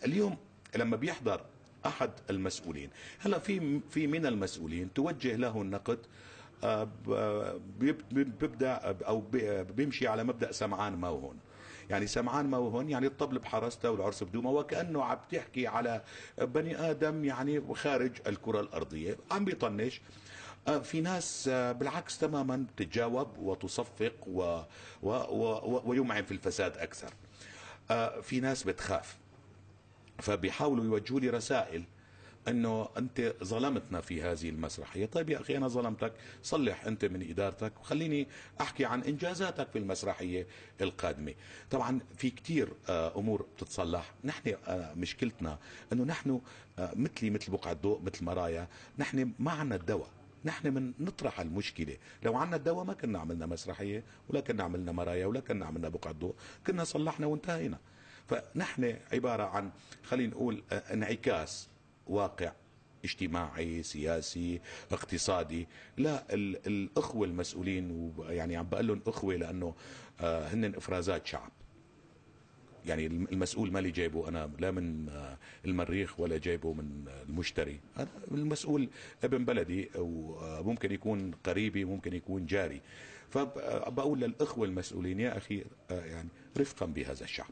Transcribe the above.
اليوم لما بيحضر احد المسؤولين، هلا في من المسؤولين توجه له النقد، بيبدا او بيمشي على مبدا سمعان موهن. يعني سمعان موهن يعني الطبل بحرسته والعرس بدومه، وكانه عم تحكي على بني ادم يعني خارج الكره الارضيه عم بيطنش. في ناس بالعكس تماما تتجاوب وتصفق ويمعن في الفساد اكثر. في ناس بتخاف، فبيحاولوا يوجهوا لي رسائل انه انت ظلمتنا في هذه المسرحيه. طيب يا اخي انا ظلمتك، صلح انت من ادارتك وخليني احكي عن انجازاتك في المسرحيه القادمه. طبعا في كثير امور بتتصلح. نحن مشكلتنا انه نحن مثل بقعه ضوء، مثل مرايا، نحن ما عنا الدواء. نحن من نطرح المشكله، لو عنا الدواء ما كنا عملنا مسرحيه ولا كنا عملنا مرايا ولا كنا عملنا بقعه ضوء، كنا صلحنا وانتهينا. فنحن عباره عن خلينا نقول انعكاس واقع اجتماعي سياسي اقتصادي. لا، الاخوه المسؤولين، يعني عم بقول لهم اخوه لانه هن افرازات شعب. يعني المسؤول مالي جايبه انا لا من المريخ ولا جايبه من المشتري، هذا المسؤول ابن بلدي، وممكن يكون قريبي ممكن يكون جاري. فبقول للاخوه المسؤولين يا اخي يعني رفقا بهذا الشعب.